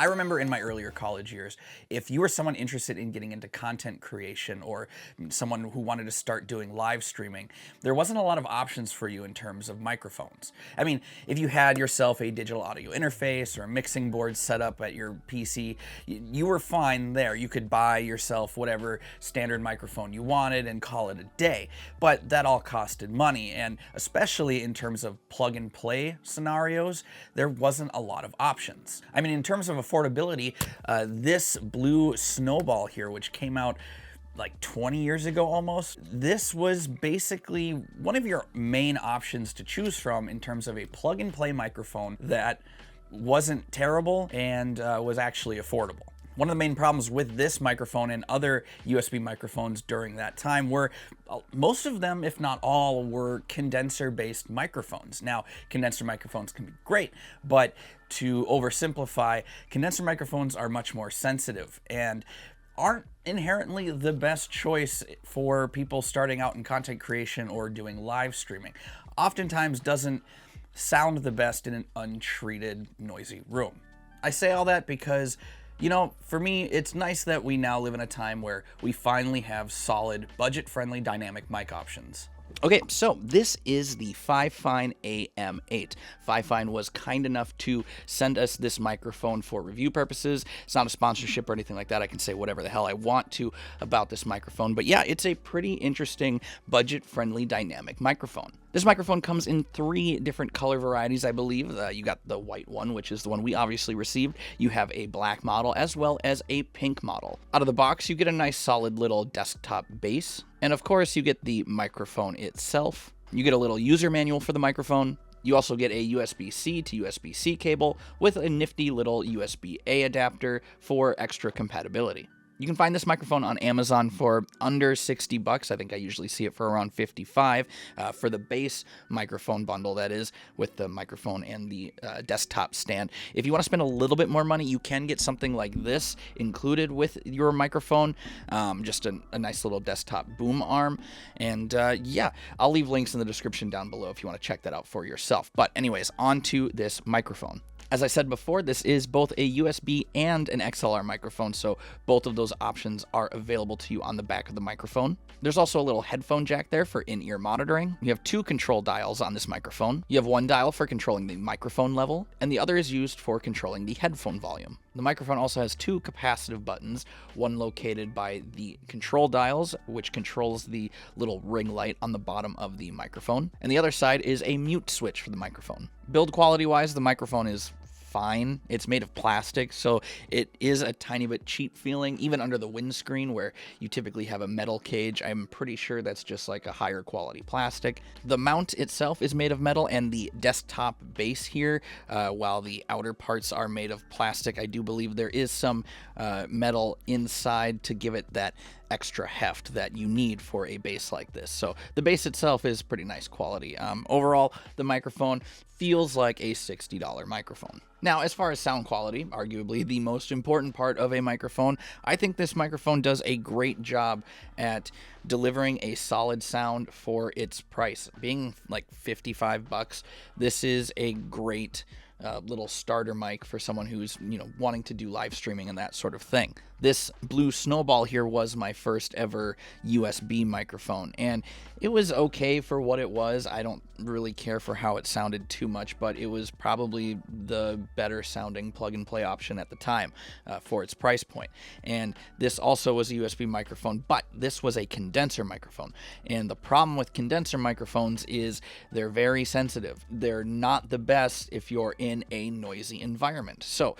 remember in my earlier college years, if you were someone interested in getting into content creation or someone who wanted to start doing live streaming, there wasn't a lot of options for you in terms of microphones. I mean, if you had yourself a digital audio interface or a mixing board set up at your PC, you were fine there. You could buy yourself whatever standard microphone you wanted and call it a day. But that all costed money, and especially in terms of plug and play scenarios, there wasn't a lot of options. I mean, in terms of affordability, this blue Snowball here, which came out like 20 years ago almost, this was basically one of your main options to choose from in terms of a plug and play microphone that wasn't terrible and was actually affordable. One of the main problems with this microphone and other USB microphones during that time were most of them, if not all, were condenser-based microphones. Now, condenser microphones can be great, but to oversimplify, condenser microphones are much more sensitive and aren't inherently the best choice for people starting out in content creation or doing live streaming. Oftentimes doesn't sound the best in an untreated, noisy room. I say all that because, you know, for me, it's nice that we now live in a time where we finally have solid, budget-friendly dynamic mic options. Okay, so this is the Fifine AM8. Fifine was kind enough to send us this microphone for review purposes. It's not a sponsorship or anything like that. I can say whatever the hell I want to about this microphone. But yeah, it's a pretty interesting, budget-friendly dynamic microphone. This microphone comes in 3 different color varieties, I believe. You got the white one, which is the one we obviously received. You have a black model as well as a pink model. Out of the box, you get a nice solid little desktop base. And of course, you get the microphone itself. You get a little user manual for the microphone. You also get a USB-C to USB-C cable with a nifty little USB-A adapter for extra compatibility. You can find this microphone on Amazon for under $60. I think I usually see it for around $55 for the base microphone bundle, that is, with the microphone and the desktop stand. If you want to spend a little bit more money, you can get something like this included with your microphone, just a nice little desktop boom arm. And yeah, I'll leave links in the description down below if you want to check that out for yourself. But anyways, on to this microphone. As I said before, this is both a USB and an XLR microphone, so both of those options are available to you on the back of the microphone. There's also a little headphone jack there for in-ear monitoring. You have 2 control dials on this microphone. You have one dial for controlling the microphone level, and the other is used for controlling the headphone volume. The microphone also has 2 capacitive buttons, one located by the control dials, which controls the little ring light on the bottom of the microphone, and the other side is a mute switch for the microphone. Build quality-wise, the microphone is fine. It's made of plastic, so it is a tiny bit cheap feeling, even under the windscreen where you typically have a metal cage. I'm pretty sure that's just like a higher quality plastic. The mount itself is made of metal, and the desktop base here, while the outer parts are made of plastic, I do believe there is some metal inside to give it that extra heft that you need for a base like this. So the base itself is pretty nice quality. Overall, the microphone feels like a $60 microphone. Now, as far as sound quality, arguably the most important part of a microphone, I think this microphone does a great job at delivering a solid sound for its price. Being like $55, this is a great little starter mic for someone who's, you know, wanting to do live streaming and that sort of thing. This blue Snowball here was my first ever USB microphone, and it was okay for what it was. I don't really care for how it sounded too much, but it was probably the better sounding plug and play option at the time for its price point. And this also was a USB microphone, but this was a condenser microphone. And the problem with condenser microphones is they're very sensitive. They're not the best if you're in a noisy environment. So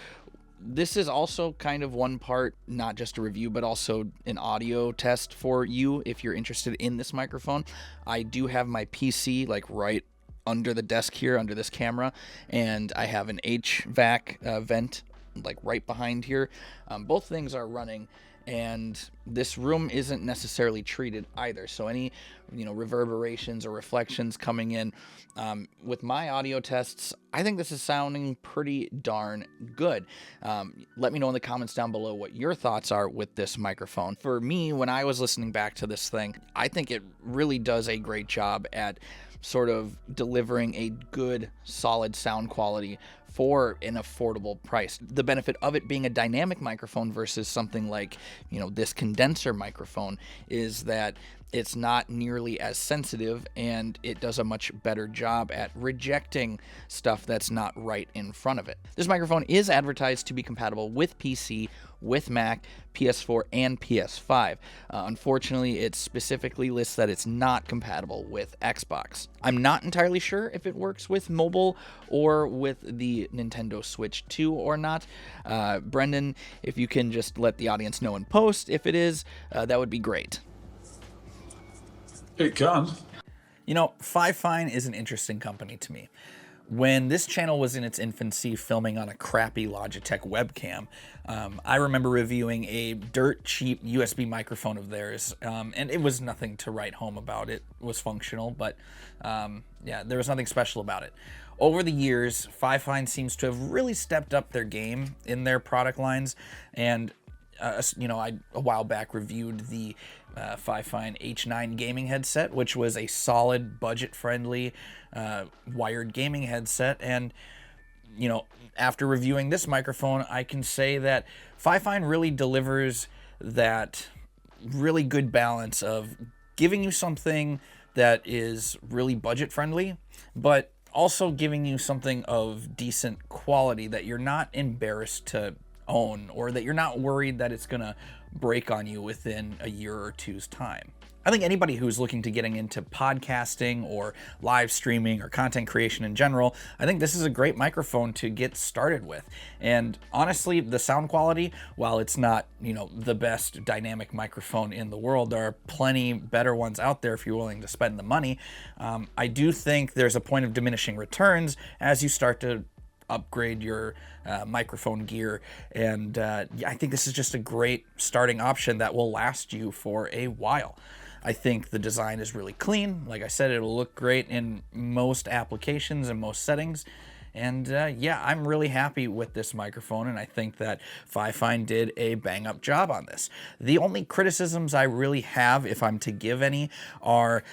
this is also kind of one part, not just a review, but also an audio test for you if you're interested in this microphone. I do have my PC like right under the desk here, under this camera, and I have an HVAC vent like right behind here. Both things are running, and this room isn't necessarily treated either, so any reverberations or reflections coming in with my audio tests, I think this is sounding pretty darn good. Let me know in the comments down below what your thoughts are with this microphone. For me, when I was listening back to this thing, I think it really does a great job at sort of delivering a good, solid sound quality for an affordable price. The benefit of it being a dynamic microphone versus something like, this condenser microphone is that it's not nearly as sensitive, and it does a much better job at rejecting stuff that's not right in front of it. This microphone is advertised to be compatible with PC, with Mac, PS4, and PS5. Unfortunately, it specifically lists that it's not compatible with Xbox. I'm not entirely sure if it works with mobile or with the Nintendo Switch 2 or not. Brendan, if you can just let the audience know in post if it is, that would be great. It can. Fifine is an interesting company to me. When this channel was in its infancy, filming on a crappy Logitech webcam, I remember reviewing a dirt cheap USB microphone of theirs, and it was nothing to write home about. It was functional, but yeah, there was nothing special about it. Over the years, Fifine seems to have really stepped up their game in their product lines, and I a while back reviewed the Fifine H9 gaming headset, which was a solid, budget-friendly, wired gaming headset. And, after reviewing this microphone, I can say that Fifine really delivers that really good balance of giving you something that is really budget-friendly, but also giving you something of decent quality that you're not embarrassed to own, or that you're not worried that it's gonna break on you within a year or two's time. I think anybody who's looking to getting into podcasting or live streaming or content creation in general, I think this is a great microphone to get started with. And honestly, the sound quality, while it's not, the best dynamic microphone in the world, there are plenty better ones out there if you're willing to spend the money. I do think there's a point of diminishing returns as you start to upgrade your microphone gear, and I think this is just a great starting option that will last you for a while. I think the design is really clean. Like I said, it'll look great in most applications and most settings. And yeah, I'm really happy with this microphone, and I think that Fifine did a bang-up job on this. The only criticisms I really have, if I'm to give any, are,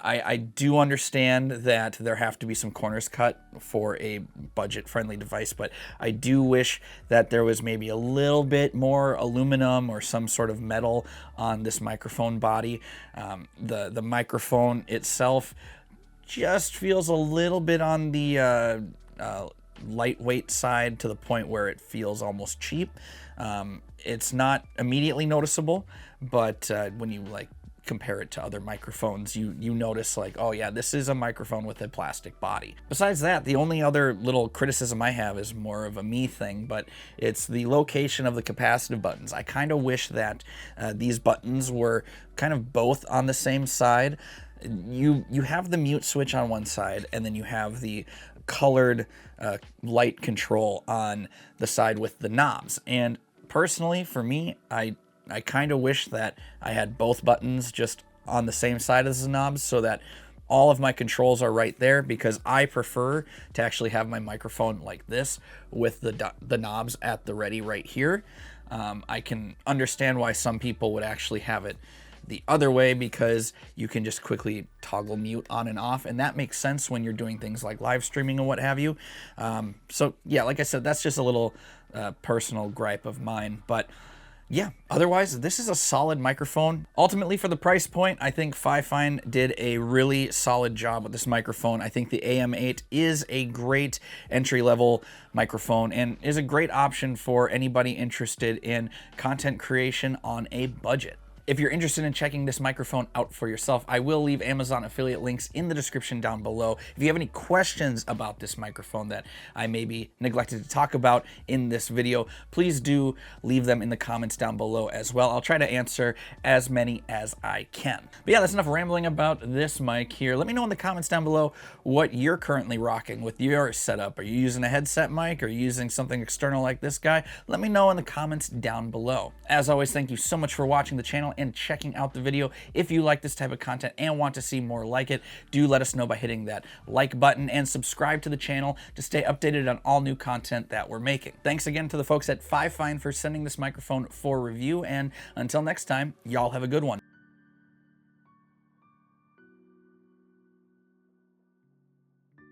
I do understand that there have to be some corners cut for a budget-friendly device, but I do wish that there was maybe a little bit more aluminum or some sort of metal on this microphone body. The microphone itself just feels a little bit on the lightweight side, to the point where it feels almost cheap. It's not immediately noticeable, but when you compare it to other microphones, you notice oh yeah, this is a microphone with a plastic body. Besides that, the only other little criticism I have is more of a me thing, but it's the location of the capacitive buttons. I kind of wish that these buttons were kind of both on the same side. You have the mute switch on one side, and then you have the colored light control on the side with the knobs. And personally, for me, I kind of wish that I had both buttons just on the same side as the knobs, so that all of my controls are right there, because I prefer to actually have my microphone like this with the knobs at the ready right here. I can understand why some people would actually have it the other way, because you can just quickly toggle mute on and off, and that makes sense when you're doing things like live streaming and what have you. So yeah, like I said, that's just a little personal gripe of mine, but yeah, otherwise, this is a solid microphone. Ultimately, for the price point, I think Fifine did a really solid job with this microphone. I think the AM8 is a great entry-level microphone and is a great option for anybody interested in content creation on a budget. If you're interested in checking this microphone out for yourself, I will leave Amazon affiliate links in the description down below. If you have any questions about this microphone that I maybe neglected to talk about in this video, please do leave them in the comments down below as well. I'll try to answer as many as I can. But yeah, that's enough rambling about this mic here. Let me know in the comments down below what you're currently rocking with your setup. Are you using a headset mic? Are you using something external like this guy? Let me know in the comments down below. As always, thank you so much for watching the channel and checking out the video. If you like this type of content and want to see more like it, do let us know by hitting that like button and subscribe to the channel to stay updated on all new content that we're making. Thanks again to the folks at Fifine for sending this microphone for review, and until next time, y'all have a good one.